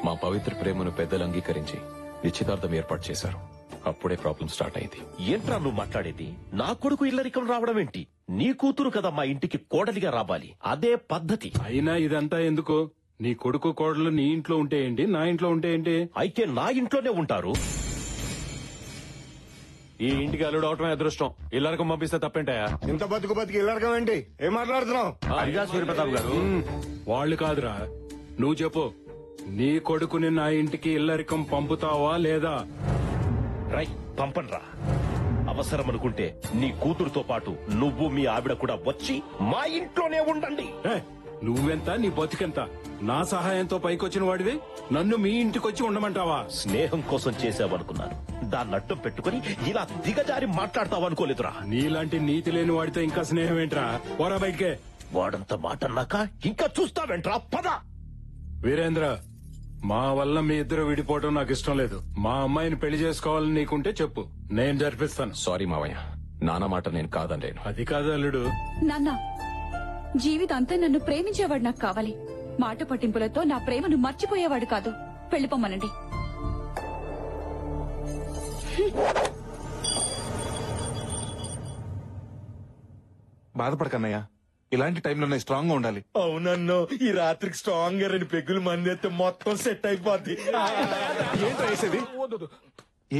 మా పవిత్ర ప్రేమను పెద్దలు అంగీకరించి నిశ్చితార్థం ఏర్పాటు చేశారు. అప్పుడే ప్రాబ్లం స్టార్ట్ అయింది. ఏంట్రా నువ్వు మాట్లాడేది? నా కొడుకు ఇల్లరికం రావడం ఏంటి? నీ కూతురు కదా మా ఇంటికి కోడలిగా రావాలి, అదే పద్ధతి. అయినా ఇదంతా ఎందుకు? నీ కొడుకు కోడలు నీ ఇంట్లో ఉంటే ఏంటి, నా ఇంట్లో ఉంటే ఏంటి? అయితే నా ఇంట్లోనే ఉంటారు. ఈ ఇంటికి అల్లుడు అవటమే అదృష్టం. ఇల్లరకం పంపిస్తే తప్పేంటాయా? ఇంత బతికి ఇల్లరకం ఏంటి? ఏం మాట్లాడుతున్నావు? అడిగా సూర్యప్రతాప్ గారు, వాళ్ళు కాదురా, నువ్వు చెప్పు. నీ కొడుకుని నా ఇంటికి ఇల్లరికం పంపుతావా లేదా? రై పంపన్రా. అవసరం అనుకుంటే నీ కూతురుతో పాటు నువ్వు మీ ఆవిడ కూడా వచ్చి మా ఇంట్లోనే ఉండండి. నువ్వెంత, నీ బతికెంత? నా సహాయంతో పైకొచ్చిన వాడివి నన్ను మీ ఇంటికొచ్చి ఉండమంటావా? స్నేహం కోసం చేసావనుకున్నాను, దాన్ని అడ్డం పెట్టుకుని ఇలా దిగజారి మాట్లాడతావనుకోలేదురా. నీలాంటి నీతి లేని వాడితో ఇంకా స్నేహం ఏంట్రా? పోరా బయటికే. వాడంత మాట అన్నాక ఇంకా చూస్తావేంట్రా? పద. వీరేంద్ర, మా వల్ల మీ ఇద్దరు విడిపోవడం నాకు ఇష్టం లేదు. మా అమ్మాయిని పెళ్లి చేసుకోవాలని నీకుంటే చెప్పు, నేను జరిపిస్తాను. సారీ మావయ్య, నాన్న మాట నేను కాదనలేను. అది కాదు అల్లుడు. నాన్న, జీవితాంతా నన్ను ప్రేమించేవాడు నాకు కావాలి. మాట పట్టింపులతో నా ప్రేమను మర్చిపోయేవాడు కాదు. వెళ్ళిపోమ్మనండి. బాధపడకన్నయ్య, ఇలాంటి టైంలోనే స్ట్రాంగ్ గా ఉండాలి. అవునన్ను, ఈ రాత్రికి స్ట్రాంగ్ గా 2 పెగ్గులు మంది అయితే మొత్తం సెట్ అయిపోద్ది. ఏంటో వేసేది?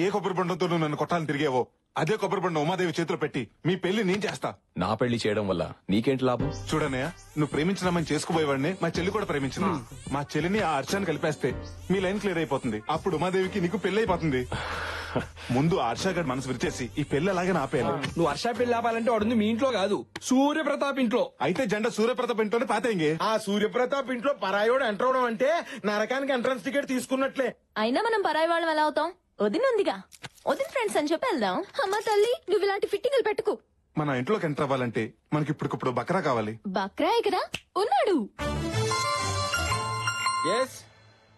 ఏ కొబ్బరి బండంతో నువ్వు నన్ను కొట్టాలని తిరిగేవో అదే కొబ్బరి బండం ఉమాదేవి చేతిలో పెట్టి మీ పెళ్లి నేను చేస్తా. నా పెళ్లి చేయడం వల్ల నీకేంటి లాభం? చూడన్నయ్య, నువ్వు ప్రేమించినామని చేసుకుపోయేవాడిని మా చెల్లి కూడా ప్రేమించిన. మా చెల్లిని ఆ హర్షాన్ని కలిపేస్తే మీ లైన్ క్లియర్ అయిపోతుంది. అప్పుడు ఉమాదేవికి నీకు పెళ్లి అయిపోతుంది. ముందు హర్ష గడ్ మనసు విరిచేసి ఈ పెళ్లి అలాగే ఆపేయాలి. నువ్వు హర్ష పెళ్లి ఆపాలంటే వాడుంది మీ ఇంట్లో కాదు, సూర్యప్రతాప్ ఇంట్లో. అయితే జెండా సూర్యప్రతాప్ ఇంట్లోనే పాతేంగే. ఆ సూర్యప్రతాప్ ఇంట్లో పరాయోడు ఎంటర్ అవడం అంటే నరకానికి ఎంట్రన్స్ టికెట్ తీసుకున్నట్లే. అయినా మనం పరాయి వాళ్ళం ఎలా అవుతాం? వదినుందిగా, వదిన ఫ్రెండ్స్ అని చెప్పి వెళ్దాం. అమ్మ తల్లి, నువ్వు ఇలాంటి ఫిట్టింగ్లు పెట్టుకు. మన ఇంట్లోకి ఎంటర్ అవ్వాలంటే మనకి ఇప్పుడు బకరా కావాలి. బక్రాయ్ కదా ఉన్నాడు. Yes,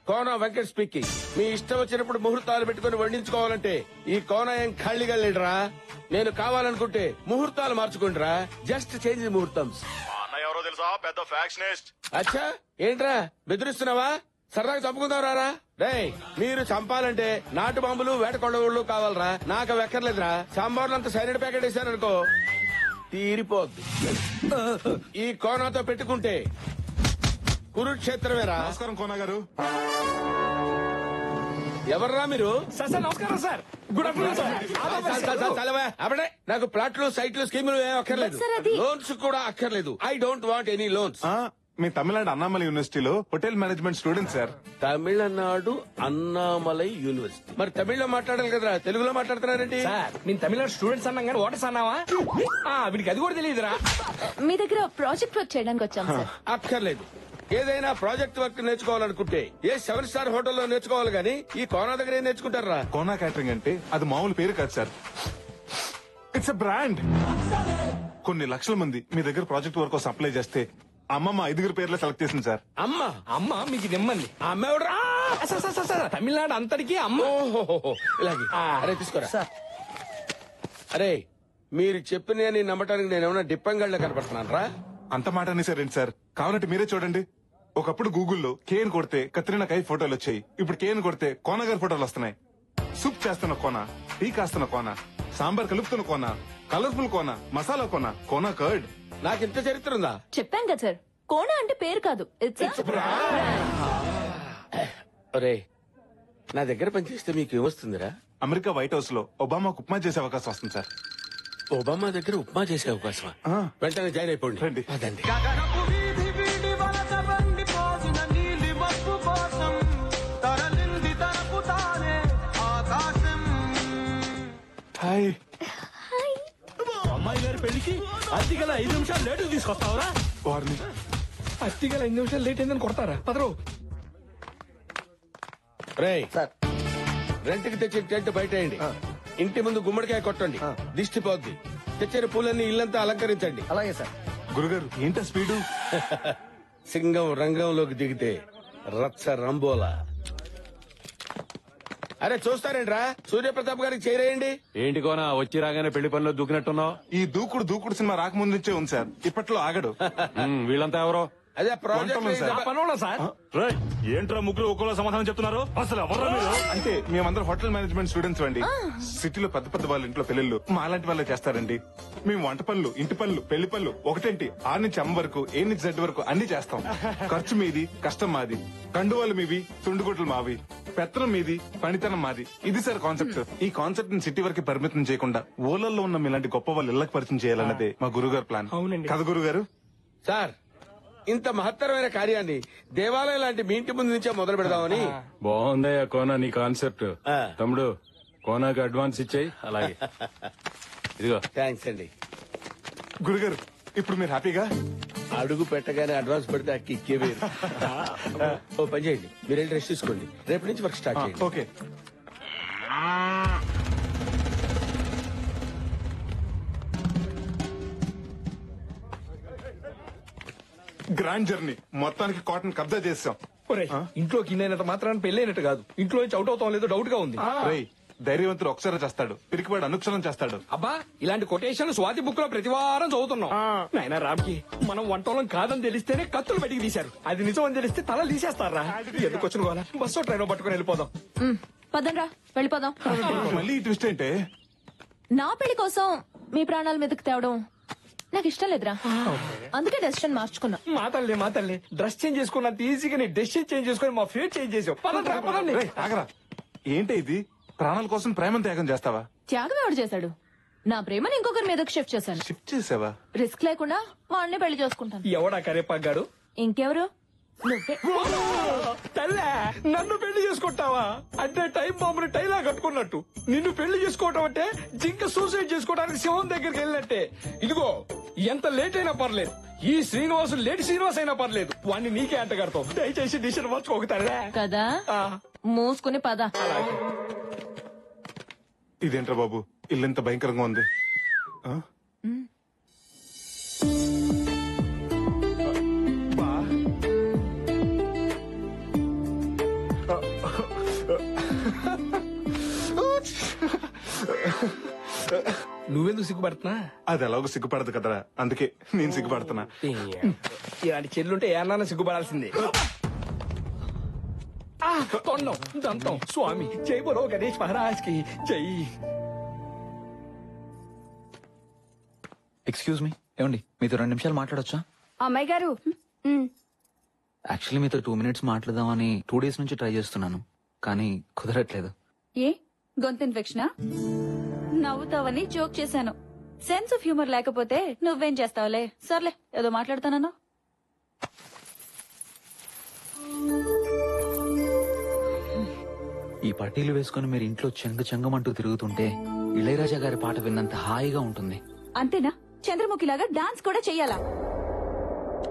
Kona Venkat speaking. మీ ఇష్టం వచ్చినప్పుడు ముహూర్తాలు పెట్టుకుని వండించుకోవాలంటే ఈ కోన ఏం ఖాళీగా లేడురా. నేను కావాలనుకుంటే ముహూర్తాలు మార్చుకుంటారా. జస్ట్ చేంజ్ ముహూర్తం. ఎవరో తెలుసా? పెద్ద ఫ్యాక్షనిస్ట్. అచ్చా, ఏంట్రా బెదిరిస్తున్నావా? సరదాగా చంపుకుందాం రారా. రేయ్, మీరు చంపాలంటే నాటు బాంబులు, వేట కొండవుళ్ళు కావాలరా. నాకు వెక్కర్లేదురా. సాంబార్లు అంత సైనిడ్ ప్యాకెట్ వేసారనుకో తీరిపోద్ది. ఈ కోనాతో పెట్టుకుంటే కురుక్షేత్రమేరా. నమస్కారం కోన గారు. ఎవర్రా మీరు? నమస్కారం సార్. Good afternoon sir. అప్పుడే నాకు ప్లాట్లు, సైట్లు, స్కీములు ఏం అక్కర్లేదు. లోన్స్ కూడా అక్కర్లేదు. I don't want any loans. మీ తమిళనాడు అన్నామలై యూనివర్సిటీలో hotel management student sir. Tamil Nadu Annamalai university. మరి తమిళ్లో మాట్లాడాలి కదరా, తెలుగులో మాట్లాడుతున్నారేంటి? నేను తమిళనాడు స్టూడెంట్స్ అన్నాం కానీ ఓటర్స్ అన్నావా? వీడికి అది కూడా తెలియదురా. మీ దగ్గర ప్రాజెక్ట్ వర్క్ చేయడానికి వచ్చాం సార్. అక్కర్లేదు. ఏదైనా ప్రాజెక్ట్ వర్క్ నేర్చుకోవాలనుకుంటే ఏ 7 స్టార్ హోటల్లో నేర్చుకోవాలి గానీ ఈ కోనా దగ్గర ఏం నేర్చుకుంటారా? కోనా క్యాటరింగ్ అంటే అది మామూలు పేరు కాదు సార్, ఇట్స్ ఎ బ్రాండ్. కొన్ని లక్షల మంది మీ దగ్గర ప్రాజెక్ట్ వర్క్ కోసం అప్లై చేస్తే అమ్మమ్మ 5 పేర్లు సెలెక్ట్ చేసింది సార్. అమ్మ మీకు నిమ్మంది. అమ్మ ఎవడరా? తమిళనాడు అంతటికి అమ్మ. ఇలాగే. అరే తీసుకోరా. అరే, మీరు చెప్పిన నమ్మటానికి నేను ఏమైనా డిప్పంగళ్ళ కనపడుతున్నాను రా. అంత మాట అనేసారేంటి సార్? కావాలంటే మీరే చూడండి. ఒకప్పుడు గూగుల్లో కేన్ కొడితే కత్రినా కైఫ్ ఫోటోలు వచ్చాయి. ఇప్పుడు కేన్ కొడితే కోన గారి ఫోటోలు వస్తున్నాయి. సూప్ చేస్తున్న కోన, టీ కాస్తున్న కోన, సాంబార్ కలుపుతున్న కోన, కలర్ఫుల్ కోన, మసాలా కోన, కోన కర్డ్. నాకు ఇంత చరిత్ర ఉందా? చెప్పాం కదా సార్, కోన అంటే పేరు కాదు, ఇట్స్ ఒరే, నా దగ్గర పనిచేస్తే మీకు ఏమొస్తుందిరా? అమెరికా వైట్ హౌస్ లో ఒబామాకు ఉప్మా చేసే అవకాశం వస్తుంది సార్. ఒబామా దగ్గర ఉప్మా చేసే అవకాశమా? వెంటనే జాయిన్ అయిపోండి. రండి. అదండి. హాయ్. అమ్మాయి గారి పెళ్లికి అతిగల 5 నిమిషాలు లేటు తీసుకొస్తావరా? వారిని అత్తిగల 5 నిమిషాలు లేట్ అయిందని కొడతారా? పదరు. రేయ్ సార్, రెంట్ కి తెచ్చి టెంట్ బయటేయండి. ఇంటి ముందు గుమ్మడికాయ కొట్టండి, దిష్టి పోద్ది. తెచ్చిన పూలన్నీ ఇల్లంతా అలంకరించండి. అలాగే సార్. గురుగారు ఏంటో స్పీడు? సింగం రంగంలోకి దిగితే రచ్చ రంబోలా. అరే చూస్తారేంట్రా, సూర్యప్రతాప్ గారికి చేరేయండి. ఏంటి కోనా వచ్చి రాగానే పెళ్లి పనిలో దూకినట్టున్నావు? ఈ దూకుడు సినిమా రాకముందు నుంచే ఉంది సార్. ఇప్పట్లో ఆగడు. వీళ్ళంతా ఎవరో? అదే ప్రాజెక్ట్ వంటలు సార్. పనున్నా సార్. రేయ్, ఏంట్రా ముగ్గురు ఒక్కోలా సమాధానం చెప్తున్నారు? అసలు ఎవరు మీరు? అంటే మేమందరం హోటల్ మేనేజ్మెంట్ స్టూడెంట్స్ అండి. సిటీలో పెద్ద పెద్ద వాళ్ళ ఇంట్లో పెళ్లిళ్ళు మా అలాంటి వాళ్ళే చేస్తారండి. మేము వంట పనులు, ఇంటి పనులు, పెళ్లి పనులు ఒకటేంటి 6 నుంచి M వరకు, A నుంచి Z వరకు అన్ని చేస్తాం. ఖర్చు మీది, కష్టం మాది. కండువాలు మీవి, తుండుగుట్లు మావి. పెత్తనం మీది, పనితనం మాది. ఇది సార్ కాన్సెప్ట్. ఈ కాన్సెప్ట్ ని సిటీ వరకు పరిమితం చేయకుండా ఊళ్ళల్లో ఉన్న మీలాంటి గొప్ప వాళ్ళు ఇళ్లకు పరిచయం చేయాలన్నదే మా గురుగారు ప్లాన్. అవునండి. కదా గురుగారు? సార్, ఇంత మహత్తరమైన కార్యాన్ని దేవాలయం లాంటి మీ ఇంటి ముందు నుంచే మొదలు పెడదామని. బాగుందయ్యా కోనా నీ కాన్సెప్ట్. ఆ. తమ్ముడు కోనాకి అడ్వాన్స్ ఇచ్చేయి. అలాగే ఇదిగో. థ్యాంక్స్ అండి. గురుగారు ఇప్పుడు మీరు హ్యాపీగా? అడుగు పెట్టగానే అడ్వాన్స్ పెడితే అక్కి ఇక్కే వేరు. ఓ పని చేయండి, మీరు వెళ్ళి రెస్ట్ తీసుకోండి. రేపు నుంచి వర్క్ స్టార్ట్ చేయండి. ఓకే. గ్రాండ్ జర్నీ మొత్తానికి కాటన్ కబ్జా చేసాం. ఒరేయ్, ఇంట్లోకి ఇన్నైనంత మాత్రాన్ని పెళ్ళైనట్టు కాదు. ఇంట్లో నుంచి అవుట్ అవుతాం లేదో డౌట్ గా ఉంది. రేయ్, ధైర్యవంతుడు ఒకసారి చేస్తాడు, పిరికివాడు అనుక్షణం చేస్తాడు. అబ్బా, ఇలాంటి కొటేషన్ స్వాతి బుక్ లో ప్రతి వారం చదువుతున్నాం. నాయనా రామ్కి మనం వంటోళం కాదని తెలిస్తేనే కత్తులు బయటికి తీశారు. అది నిజం అని తెలిస్తే తల తీసేస్తారా? ఎందుకు వచ్చిన వాళ్ళ బస్సు ట్రైన్ పట్టుకుని వెళ్ళిపోదాం. పదండ్రా వెళ్ళిపోదాం. మళ్ళీ ఈ ట్విస్ట్ ఏంటే? నా పెళ్లి కోసం మీ ప్రాణాల మీదకి తేవడం నాకు ఇష్టం లేదురా. అందుకే డెసిషన్ మార్చుకున్నా. మా తల్లి డ్రెస్ చేంజ్ చేసుకున్నంత ఈజీగా నీ డెసిషన్ చేంజ్ చేసుకుని మా ఫేట్ చేంజ్ చేసావు. పదండ్రా, పదండి. రేయ్, ఆగరా. ఏంటి ఇది? ప్రాణాల కోసం ప్రేమను త్యాగం చేస్తావా? త్యాగం ఎవడు చేశాడు? నా ప్రేమను ఇంకొకరి మీదకి షిఫ్ట్ చేశాను. షిఫ్ట్ చేసావా? రిస్క్ లేకుండా వాడిని పెళ్లి చేసుకుంటాను. ఎవడా కరేపాగాడు? ఇంకెవరు? నువ్వే. తల్లే, నన్ను పెళ్లి చేసుకుంటావా? అంటే టైం బాంబుని టైలా కట్టుకున్నట్టు నిన్ను పెళ్లి చేసుకోవటం అంటే జింక సూసైడ్ చేసుకోవడానికి సింహం దగ్గరికి వెళ్ళినట్టే. ఇదిగో, ఎంత లేట్ అయినా పర్లేదు, ఈ శ్రీనివాసు లేట్ శ్రీనివాస్ అయినా పర్లేదు, వాణ్ణి నీకే అంట కడతావు. దయచేసి డిసిషన్ మార్చుకోగతారా కదా? మూసుకుని పద. ఇదేంట్రా బాబు, ఇల్లు ఎంత భయంకరంగా ఉంది. ఆ? నువ్వెందుకు సిగ్గుపడుతున్నా? అది ఎలాగో సిగ్గుపడదు కదరా, అందుకే నేను సిగ్గుపడుతున్నా. ఇలాంటి చెల్లుంటే ఏమన్నా సిగ్గుపడాల్సిందే. తొండం దంతం స్వామి జై బోలో గణేష్ మహారాజ్ కి జై. ఎక్స్క్యూజ్ మీ, ఏమండి మీతో 2 నిమిషాలు మాట్లాడొచ్చా? అమ్మాయి గారు, యాక్చువల్లీ మీతో 2 మినిట్స్ మాట్లాడదామని 2 డేస్ నుంచి ట్రై చేస్తున్నాను, కానీ కుదరట్లేదు. ఏ గొంతు ఇన్ఫెక్షనా? నవ్వుతావని జోక్ చేశాను. సెన్స్ ఆఫ్ హ్యూమర్ లేకపోతే నువ్వేం చేస్తావులే. సర్లే, ఏదో మాట్లాడతానన్నా. ఈ పట్టీలు వేసుకుని మీరు ఇంట్లో చెంగమంటూ తిరుగుతుంటే ఇళయరాజా గారి పాట విన్నంత హాయిగా ఉంటుంది. అంతేనా? చంద్రముఖిలాగా డాన్స్ కూడా చెయ్యాలా?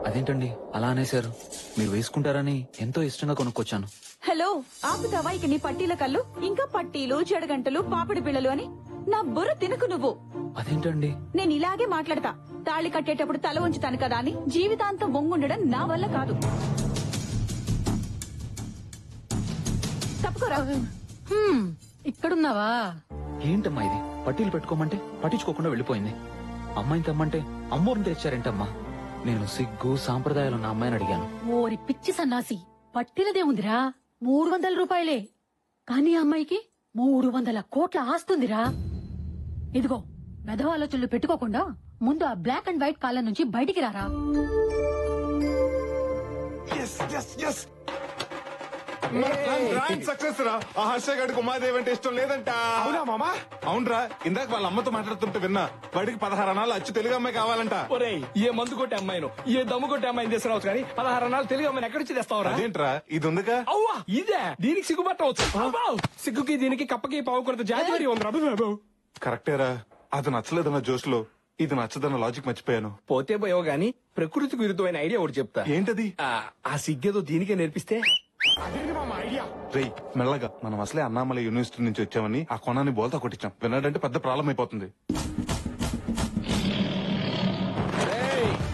అదేంటండి అలా అనేశారు? మీరు వేసుకుంటారని ఎంతో ఇష్టంగా కొనుక్కొచ్చాను. హలో, ఆపుతావా ఇక నీ పట్టీల కళ్ళు? ఇంకా పట్టీలు, జడగంటలు, పాపిడి పిల్లలు అని నా బుర్ర తినకు నువ్వు. అదేంటండి? నేను ఇలాగే మాట్లాడతా. తాళి కట్టేటప్పుడు తల ఉంచుతాను కదా అని జీవితాంతం వంగుండడం నా వల్ల కాదు. తప్పుకోరా. ఇక్కడున్నావా? ఏంటమ్మా ఇది? పట్టీలు పెట్టుకోమంటే పట్టించుకోకుండా వెళ్ళిపోయింది. అమ్మాయిని తెమ్మంటే అమ్మోరిని తెచ్చారేంటమ్మా? నేను సిగ్గు సాంప్రదాయాలున్న అమ్మాయిని అడిగాను. ఓరి పిచ్చి సన్నాసి, పట్టినదే ఉందిరా 300 రూపాయలే, కానీ అమ్మాయికి 300 కోట్ల ఆస్తుందిరా. ఇదిగో, మెదవ ఆలోచనలు పెట్టుకోకుండా ముందు ఆ బ్లాక్ అండ్ వైట్ కాలం నుంచి బయటికి రారా. సక్సెస్ రా. ఆ హర్ష గడికి ఉమాదేవి అంటే ఇష్టం లేదంట. అవునా మామా? అవునరా, ఇందాక వాళ్ళ అమ్మతో మాట్లాడుతుంటే విన్నా. వాడికి 16 అనాలు అచ్చు తెలుగు అమ్మాయి కావాలంట. ఒరేయ్, ఏ మందు కొట్టే అమ్మాయిను, ఏ దమ్ము కొట్టే అమ్మాయిని తీసుకురావచ్చు, కానీ 16 అన్నాలు తెలుగు అమ్మాయిని ఎక్కడి నుంచి తెస్తావురా? అదేంట్రా, ఇది ఉందిగా. అవ్వా, ఇదే దీనికి సిగ్గుపట్టవచ్చు. సిగ్గుకి దీనికి కప్పకి పావుకొరత జాతి మరి ఉందిరా. కరెక్టేరా, అది నచ్చలేదన్న జోష్లో ఇది నచ్చదన్న లాజిక్ మర్చిపోయాను. పోతే పోయావు గాని ప్రకృతికి విరుద్ధమైన ఐడియా ఒకటి చెప్తా. ఏంటది? ఆ సిగ్గేదో దీనికే నేర్పిస్తే. రేయ్, మెల్లగా, మనం అసలే అన్నామలై యూనివర్సిటీ నుంచి వచ్చామని ఆ కొనాన్ని బోల్తా కొట్టించాం. విన్నాడంటే పెద్ద ప్రాబ్లం అయిపోతుంది.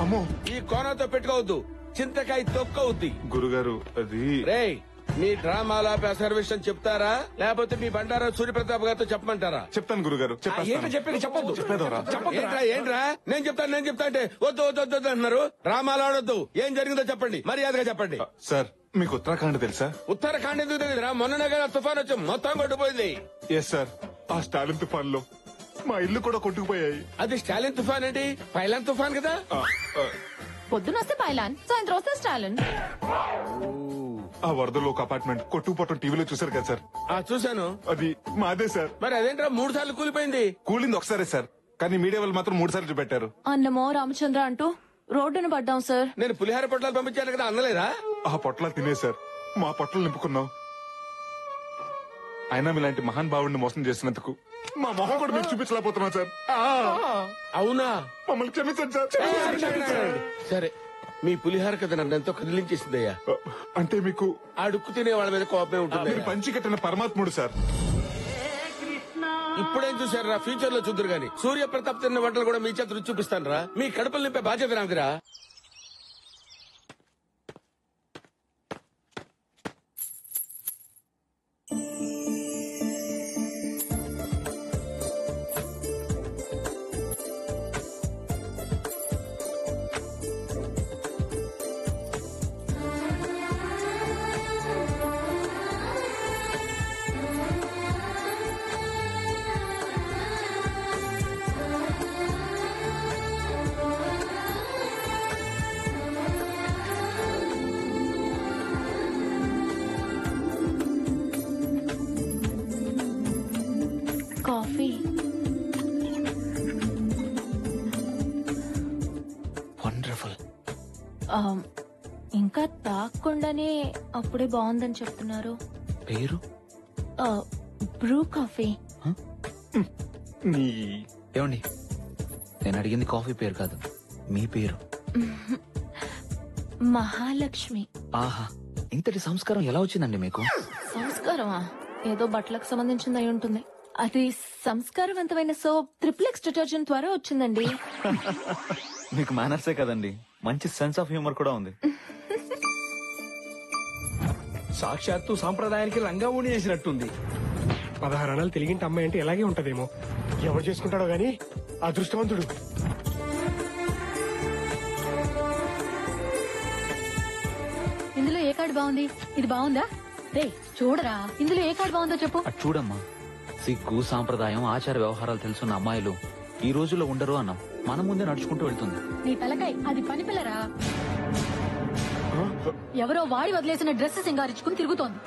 అమ్మో, ఈ కోనతో పెట్టుకోవద్దు, చింతకాయ తొక్కవుద్ది. గురుగారు, అది రేయ్, మీ డ్రామాల అసర్వేషన్ చెప్తారా, లేకపోతే మీ బండారా సూర్యప్రతాప్ గారితో చెప్పమంటారా? చెప్తాను గురుగారు. ఏంటో చెప్పేది చెప్పొద్దు. ఏంట్రా నేను చెప్తా అంటే వద్దు వద్దు వద్దు అంటున్నారు. డ్రామాలు ఆడొద్దు, ఏం జరిగిందో చెప్పండి, మర్యాదగా చెప్పండి. సార్, మీకు ఉత్తరాఖండ్ తెలుసా? ఉత్తరాఖండ్ ఎందుకు తెలియదురా? మొన్ననే కదా తుఫాన్ వచ్చి మొత్తం కొట్టుపోయింది. Yes sir. ఆ స్టాలిన్ తుఫాన్ లో మా ఇల్లు కూడా కొట్టుకుపోయాయి. అది స్టాలిన్ తుఫాన్ ఏంటి? పైలాన్ తుఫాన్ కదా. పొద్దున వస్తే పైలాన్, సాయంత్రం వస్తే స్టాలిన్. ఆ వరదలో ఒక అపార్ట్మెంట్ కొట్టుకుపోవటం టీవీలో చూసారు కదా సార్? చూశాను. అది మాదే సార్. మరి అదేంట్రా 3 సార్లు కూలిపోయింది? కూలింది ఒకసారే సార్, కానీ మీడియా వాళ్ళు మాత్రం 3 సార్లు చూపెట్టారు. అన్నమో రామచంద్ర అంటూ రోడ్డును పడ్డాం సార్. నేను పులిహార పొట్లాలు పంపించాను కదా, అందలేదా? ఆ పొట్లాలు తినే సార్ మా పొట్టలు నింపుకున్నాం. అయినా మీలాంటి మహాన్ భావుడిని మోసం చేసినందుకు మా మొహం కూడా మీకు చూపించలేకపోతున్నాం సార్. అవునా? మమ్మల్ని క్షమించండి సార్. సరే, మీ పులిహార కథ నన్ను ఎంతో కదిలించేసిందయ్యా. అంటే మీకు అడుక్కు తినే వాళ్ళ మీద కోపమే ఉంటుంది. మీరు పంచి కట్టిన పరమాత్ముడు సార్. ఇప్పుడేం చూసారా? ఫ్యూచర్ లో చూద్దరు గాని సూర్య ప్రతాప్ తిన్న వంటలు కూడా మీ చేత రుచి చూపిస్తాను రా. మీ కడుపులు నింపే బాధ్యత నాదిరా. కాఫీ. వండర్ఫుల్. ఇంకా తాగకుండానే అప్పుడే బాగుందని చెప్తున్నారు. పేరు? Bru coffee. ఏమండి, నేను అడిగింది కాఫీ పేరు కాదు, మీ పేరు. మహాలక్ష్మి. ఆహా, ఇంతటి సంస్కారం ఎలా వచ్చిందండి మీకు? సంస్కారమా? ఏదో బట్టలకు సంబంధించింది అయి ఉంటుంది. అది సంస్కారవంతమైన సోప్ ట్రిప్లెక్స్ డిటర్జెంట్ ద్వారా వచ్చిందండి. మీకు మేనర్సే కదండి, మంచి సెన్స్ ఆఫ్ హ్యూమర్ కూడా ఉంది. సాక్షాత్తు సాంప్రదాయానికి రంగా ఊడి చేసినట్టుంది. 16 అణాలు తెలిగింటి అమ్మాయి అంటే ఇలాగే ఉంటదేమో. ఎవరు చేసుకుంటాడో గాని అదృష్టవంతుడు. ఇందులో ఏ కార్డు బాగుంది? ఇది బాగుందా? రే చూడరా, ఇందులో ఏ కార్డు బాగుందో చెప్పు. అటు చూడమ్మా. సిగ్గు, సాంప్రదాయం, ఆచార వ్యవహారాలు తెలుసున్న అమ్మాయిలు ఈ రోజుల్లో ఉండరు అన్నాం. మన ముందే నడుచుకుంటూ వెళ్తుంది. నీ తలకాయ అది పని పిల్లరా. ఎవరో వాడి వదిలేసిన డ్రెస్ సింగారించుకుని తిరుగుతోంది.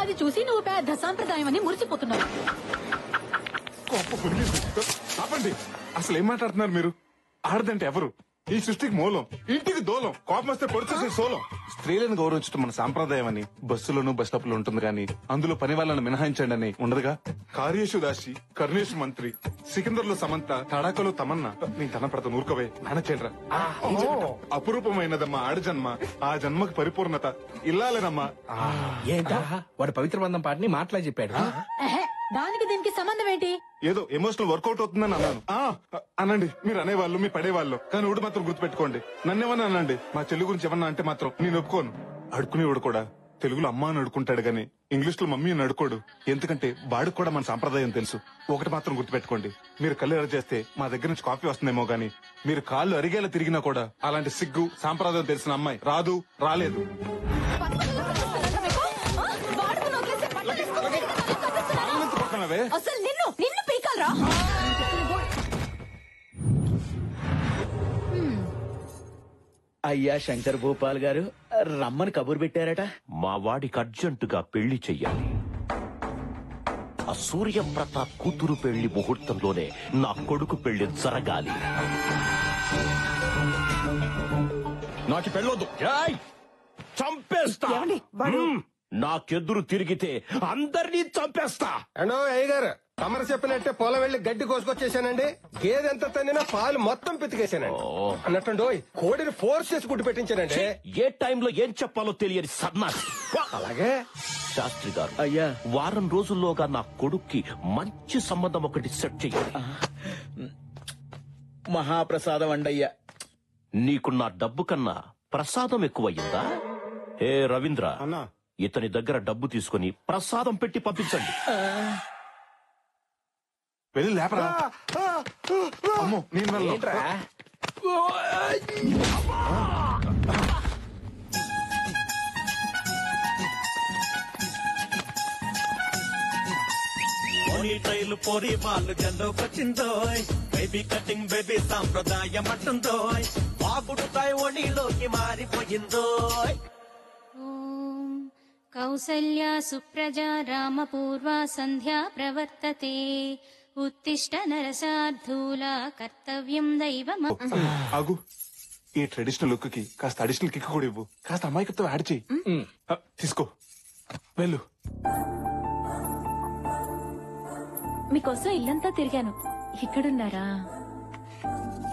అది చూసి నువ్వు పెద్ద సాంప్రదాయం అని మురిసిపోతున్నావు. ఆపండి, అసలు ఏం మాట్లాడుతున్నారు మీరు? ఆడదంటే ఎవరు? ఈ సృష్టికి మూలం, ఇంటికి దూలం, కోపం వస్తే పొడిచేసే సోలం. స్త్రీలను గౌరవించడం మన సాంప్రదాయం అని బస్సులోను బస్ స్టాప్ లో ఉంటుంది కానీ అందులో పని వాళ్ళని మినహాయించండి అని ఉండదుగా. కార్యేషు దాసి, కర్ణేషు మంత్రి, సికిందర్ లో సమంత, తడాకలో తమన్నా. నీ తన ప్రత నూరుకవే నానచేండ్రా. అపురూపమైనదమ్మా ఆడజన్మ, ఆ జన్మకి పరిపూర్ణత ఇల్లాలేనమ్మా. ఏంటా వాడు పవిత్ర బంధం పాటని మాటలా చెప్పాడు. దానికి దీనికి సంబంధం ఏంటి? ఏదో ఎమోషనల్ వర్కౌట్ అవుతుందని అన్నాను. అనండి, మీరు అనేవాళ్ళు, మీ పడేవాళ్ళు, కానీ ఊడు మాత్రం గుర్తుపెట్టుకోండి. నన్నేమన్నా అనండి, మా చెల్లి గురించి ఏమన్నా అంటే మాత్రం నేను ఒప్పుకోను. అడుకునేవాడు కూడా తెలుగులో అమ్మ అని అడుకుంటాడు గానీ ఇంగ్లీష్ లో మమ్మీ అని అడుకోడు. ఎందుకంటే వాడికి కూడా మన సాంప్రదాయం తెలుసు. ఒకటి మాత్రం గుర్తుపెట్టుకోండి, మీరు కళ్ళు ఎర్ర చేస్తే మా దగ్గర నుంచి కాఫీ వస్తుందేమో గానీ మీరు కాళ్ళు అరిగేలా తిరిగినా కూడా అలాంటి సిగ్గు, సాంప్రదాయం తెలిసిన అమ్మాయి రాదు, రాలేదు. అసలు నిన్ను పీకాలరా? అయ్యా శంకర్ భూపాల్ గారు రమ్మని కబురు పెట్టారట. మా వాడికి అర్జెంటుగా పెళ్లి చెయ్యాలి. ఆ సూర్య ప్రతాప్ కూతురు పెళ్లి ముహూర్తంలోనే నా కొడుకు పెళ్లి జరగాలి. నాకు పెళ్ళొద్దు, చంపేస్తా. నాకెదురు తిరిగితే అందరినీ చంపేస్తా. అండో అయ్య గారు, తమరు చెప్పినట్టే పొలం వెళ్లి గడ్డి కోసుకొచ్చేసానండి. గేదె ఎంత తన్నినా పాలు మొత్తం పితికేసానండి. అన్నట్టు కోడిని ఫోర్స్ చేసి గుడ్డు పెట్టించానండి. ఏ టైంలో ఏం చెప్పాలో తెలియని సన్నాసి. అలాగే శాస్త్రి గారు, అయ్యా, వారం రోజుల్లోగా నా కొడుక్కి మంచి సంబంధం ఒకటి సెట్ చెయ్యాలి. మహాప్రసాదం అండయ్యా. నీకు నా డబ్బు కన్నా ప్రసాదం ఎక్కువయ్యిందా? ఏ రవీంద్ర, ఇతని దగ్గర డబ్బు తీసుకుని ప్రసాదం పెట్టి పంపించండి. వెళ్ళి లేపరా. అమ్మో, నేను పోనీ టైలు పోరి వాళ్ళు జెండోకొచ్చిందో బేబీ కటింగ్ బేబీ సాంప్రదాయం అంటుందో బాగుడుతాయి ఒడిలోకి మారిపోయిందో. కౌసల్యా సుప్రజా రామపూర్వా సంధ్యా ప్రవర్తతే ఉత్తిష్ట నరసార్థూలా కర్తవ్యం దైవం. ఆగు, ఈ ట్రెడిషనల్ లుక్ కి కాస్త అడిషనల్ కిక్ కూడా ఇవ్వు. కాస్త అమాయకత్వం యాడ్ చెయ్యి. తీసుకో, వెళ్ళు. మీకోసం ఇల్లంతా తిరిగాను. ఇక్కడున్నారా?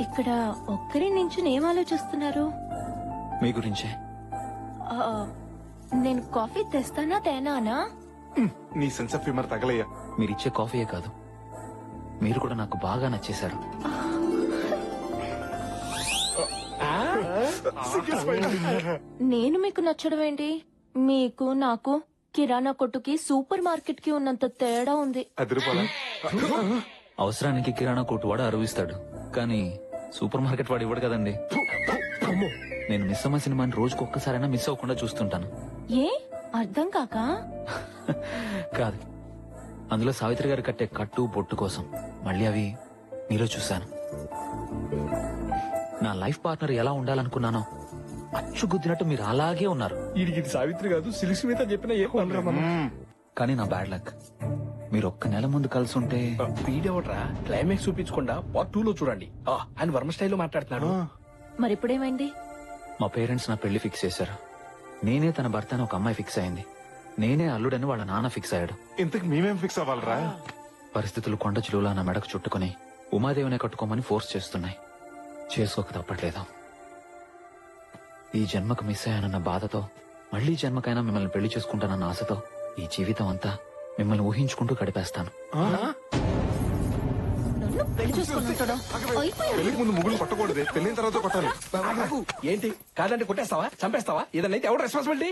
ఇక్కడ ఒక్కరి నుంచి ఏం ఆలోచిస్తున్నారు? మీ గురించే. ఆ, నేను కాఫీ తెస్తానా తేనానా? నీ సెన్స్ ఆఫ్ హ్యూమర్ తగలయ్యా. మీరిచ్చే కాఫీయే కాదు, మీరు కూడా నాకు బాగా నచ్చేశారు. నేను మీకు నచ్చడం ఏంటి? మీకు నాకు కిరాణా కొట్టుకి సూపర్ మార్కెట్ కి ఉన్నంత తేడా ఉంది. అవసరానికి కిరాణా కొట్టు వాడు అరువిస్తాడు, కానీ సూపర్ మార్కెట్ వాడు ఇవ్వడు కదండి. నేను మిస్ అమ్మ సినిమాని రోజుకు ఒక్కసారైనా మిస్ అవ్వకుండా చూస్తుంటాను. ఏ అర్థం కాక? కాదు, అందులో సావిత్రి గారు కట్టే కట్టు బొట్టు కోసం మళ్ళీ అవి మీలో చూశాను. నా లైఫ్ పార్ట్నర్ ఎలా ఉండాలనుకున్నానో అచ్చుగుద్దినట్టు మీరు అలాగే ఉన్నారు. ఇది సావిత్రి కాదు, సిలిసి మీద చెప్పిన ఏ పనురా మనం. కానీ నా బ్యాడ్ లక్, మీరు ఒక్క నెల ముందు కలిసి ఉంటే. వీడెవడ్రా క్లైమాక్స్ చూపించకుండా పార్ట్ 2 లో చూడండి. ఆయన వర్మ స్టైల్లో మాట్లాడుతున్నాడు. మరిప్పుడేమైంది? మా పేరెంట్స్ నా పెళ్లి ఫిక్స్ చేశారు. నేనే తన భర్త అని ఒక అమ్మాయి ఫిక్స్ అయింది. నేనే అల్లుడని వాళ్ళ నాన్న ఫిక్స్ అయ్యాడు. ఇంతకు మేమేం ఫిక్స్ అవ్వాలరా? పరిస్థితులు కొండ చిలువలా నా మెడకు చుట్టుకుని ఉమాదేవినే కట్టుకోమని ఫోర్స్ చేస్తున్నాయి. చేసుకోక తప్పట్లేదు. ఈ జన్మకు మిస్ అయ్యానన్న బాధతో, మళ్లీ జన్మకైనా మిమ్మల్ని పెళ్లి చేసుకుంటానన్న ఆశతో ఈ జీవితం అంతా మిమ్మల్ని ఊహించుకుంటూ గడిపేస్తాను. పెళ్లికి ముందు ముగ్గులు కొట్టకూడదు, పెళ్లిన తర్వాత కొట్టాలి. ఏంటి కాదంటే కొట్టేస్తావా, చంపేస్తావా? ఏదన్నా అయితే ఎవరు రెస్పాన్సిబిలిటీ?